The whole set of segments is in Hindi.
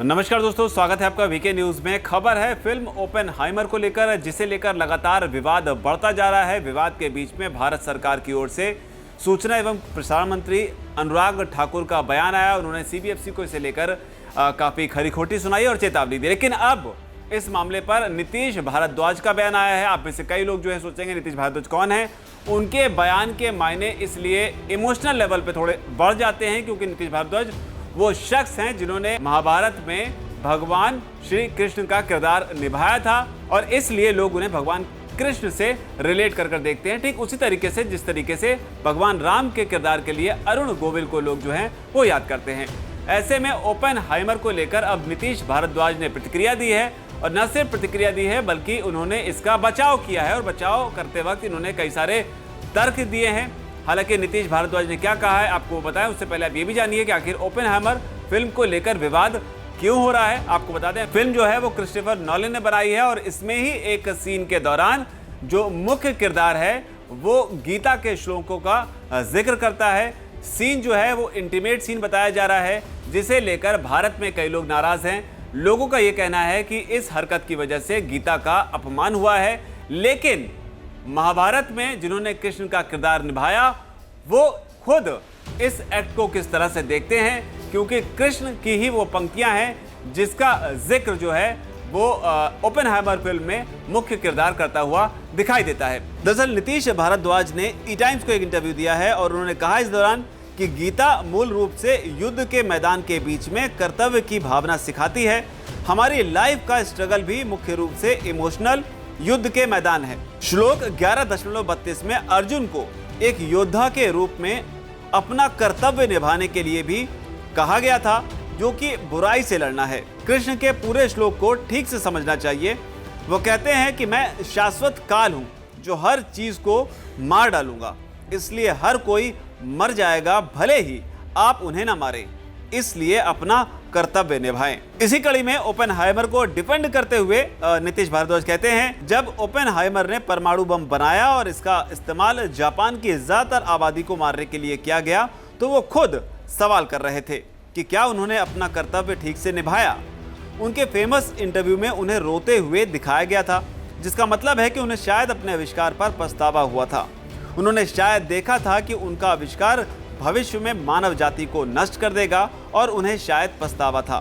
नमस्कार दोस्तों, स्वागत है आपका वीके न्यूज में। खबर है फिल्म ओपेनहाइमर को लेकर, जिसे लेकर लगातार विवाद बढ़ता जा रहा है। विवाद के बीच में भारत सरकार की ओर से सूचना एवं प्रसारण मंत्री अनुराग ठाकुर का बयान आया। उन्होंने सीबीएफसी को इसे लेकर काफी खरी खोटी सुनाई और चेतावनी दी। लेकिन अब इस मामले पर नीतीश भारद्वाज का बयान आया है। आप में से कई लोग जो है सोचेंगे नीतीश भारद्वाज कौन है। उनके बयान के मायने इसलिए इमोशनल लेवल पे थोड़े बढ़ जाते हैं, क्योंकि नीतीश भारद्वाज वो शख्स हैं जिन्होंने महाभारत में भगवान श्री कृष्ण का किरदार निभाया था और इसलिए लोग उन्हें भगवान कृष्ण से रिलेट कर देखते हैं। ठीक उसी तरीके से जिस तरीके से भगवान राम के किरदार के लिए अरुण गोविल को लोग जो हैं वो याद करते हैं। ऐसे में ओपेनहाइमर को लेकर अब नीतीश भारद्वाज ने प्रतिक्रिया दी है और न सिर्फ प्रतिक्रिया दी है बल्कि उन्होंने इसका बचाव किया है और बचाव करते वक्त इन्होंने कई सारे तर्क दिए हैं। हालांकि नीतीश भारद्वाज ने क्या कहा है आपको बताएं, उससे पहले आप ये भी जानिए कि आखिर ओपेनहाइमर फिल्म को लेकर विवाद क्यों हो रहा है। आपको बता दें, फिल्म जो है वो क्रिस्टोफर नॉलन ने बनाई है और इसमें ही एक सीन के दौरान जो मुख्य किरदार है वो गीता के श्लोकों का जिक्र करता है। सीन जो है वो इंटीमेट सीन बताया जा रहा है, जिसे लेकर भारत में कई लोग नाराज हैं। लोगों का ये कहना है कि इस हरकत की वजह से गीता का अपमान हुआ है। लेकिन महाभारत में जिन्होंने कृष्ण का किरदार निभाया वो खुद इस एक्ट को किस तरह से देखते हैं, क्योंकि कृष्ण की ही वो पंक्तियां हैं जिसका जिक्र जो है वो ओपेनहाइमर फिल्म में मुख्य किरदार करता हुआ दिखाई देता है। दरअसल नीतीश भारद्वाज ने ई टाइम्स को एक इंटरव्यू दिया है और उन्होंने कहा इस दौरान कि गीता मूल रूप से युद्ध के मैदान के बीच में कर्तव्य की भावना सिखाती है। हमारी लाइफ का स्ट्रगल भी मुख्य रूप से इमोशनल युद्ध के मैदान है। श्लोक 11.32 में अर्जुन को एक योद्धा के रूप में अपना कर्तव्य निभाने के लिए भी कहा गया था, जो कि बुराई से लड़ना है। कृष्ण के पूरे श्लोक को ठीक से समझना चाहिए। वो कहते हैं कि मैं शाश्वत काल हूं जो हर चीज को मार डालूंगा, इसलिए हर कोई मर जाएगा, भले ही आप उन्हें ना मारें, इसलिए अपना कर्तव्य निभाएं। इसी कड़ी में ओपेनहाइमर को डिफेंड करते हुए नीतीश भारद्वाज कहते हैं, जब ओपेनहाइमर ने परमाणु बम बनाया और इसका इस्तेमाल जापान की ज्यादातर आबादी को मारने के लिए किया गया तो वो खुद सवाल कर रहे थे कि क्या उन्होंने अपना कर्तव्य ठीक से निभाया। उनके फेमस इंटरव्यू में उन्हें रोते हुए दिखाया गया था, जिसका मतलब है कि उन्हें शायद अपने आविष्कार पर पछतावा हुआ था। उन्होंने शायद देखा था कि उनका आविष्कार भविष्य में मानव जाति को नष्ट कर देगा और उन्हें शायद पछतावा था।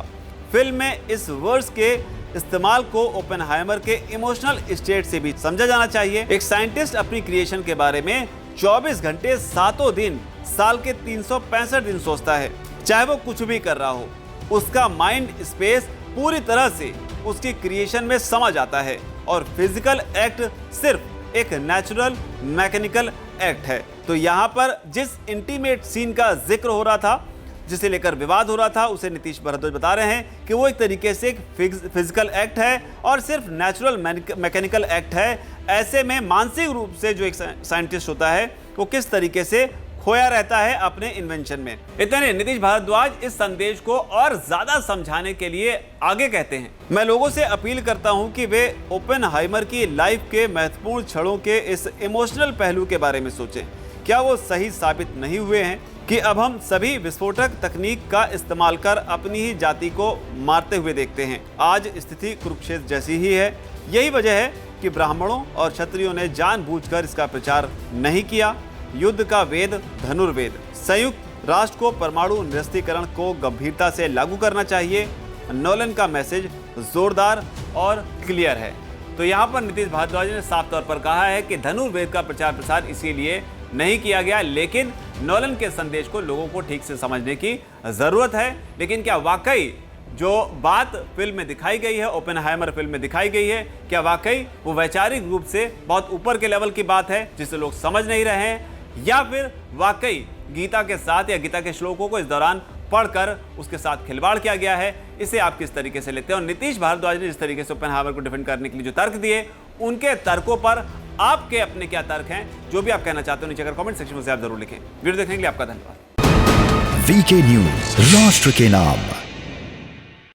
फिल्म में इस वर्ड्स के इस्तेमाल को ओपेनहाइमर के इमोशनल स्टेट से भी समझा जाना चाहिए। एक साइंटिस्ट अपनी क्रिएशन के बारे में 24 घंटे 7 दिन साल के 365 दिन सोचता है, चाहे वो कुछ भी कर रहा हो। उसका माइंड स्पेस पूरी तरह से उसकी क्रिएशन में समा जाता है और फिजिकल एक्ट सिर्फ एक नेचुरल मैकेनिकल एक्ट है। तो यहाँ पर जिस इंटीमेट सीन का जिक्र हो रहा था, जिसे लेकर विवाद हो रहा था, उसे नीतीश भारद्वाज बता रहे हैं कि वो एक तरीके से एक फिजिकल एक्ट है और सिर्फ नेचुरल मैकेनिकल एक्ट है। ऐसे में मानसिक रूप से जो एक साइंटिस्ट होता है वो किस तरीके से खोया रहता है अपने इन्वेंशन में। इतने नहीं, नीतीश भारद्वाज इस संदेश को और ज्यादा समझाने के लिए आगे कहते हैं, मैं लोगों से अपील करता हूं कि वे ओपेनहाइमर की लाइफ के महत्वपूर्ण क्षणों के इस इमोशनल पहलू के बारे में सोचें। क्या वो सही साबित नहीं हुए हैं कि अब हम सभी विस्फोटक तकनीक का इस्तेमाल कर अपनी ही जाति को मारते हुए देखते हैं। आज स्थिति कुरुक्षेत्र जैसी ही है। यही वजह है कि ब्राह्मणों और क्षत्रियों ने जानबूझकर इसका प्रचार नहीं किया। युद्ध का वेद धनुर्वेद। संयुक्त राष्ट्र को परमाणु निरस्त्रीकरण को गंभीरता से लागू करना चाहिए। नॉलन का मैसेज जोरदार और क्लियर है। तो यहाँ पर नीतीश भारद्वाज ने साफ तौर पर कहा है कि धनुर्वेद का प्रचार प्रसार इसीलिए नहीं किया गया, लेकिन नॉलन के संदेश को लोगों को ठीक से समझने की जरूरत है। लेकिन क्या वाकई जो बात फिल्म में दिखाई गई है, ओपेनहाइमर फिल्म में दिखाई गई है, क्या वाकई वो वैचारिक रूप से बहुत ऊपर के लेवल की बात है जिसे लोग समझ नहीं रहे हैं, या फिर वाकई गीता के साथ या गीता के श्लोकों को इस दौरान पढ़कर उसके साथ खिलवाड़ किया गया है? इसे आप किस तरीके से लेते हैं? और नीतीश भारद्वाज ने जिस तरीके से ओपेनहाइमर को डिफेंड करने के लिए जो तर्क दिए, उनके तर्कों पर आपके अपने क्या तर्क हैं? जो भी आप कहना चाहते हो नीचे अगर कमेंट सेक्शन में से आप जरूर लिखें। वीडियो देखने के लिए आपका धन्यवाद। वीके न्यूज, राष्ट्र के नाम।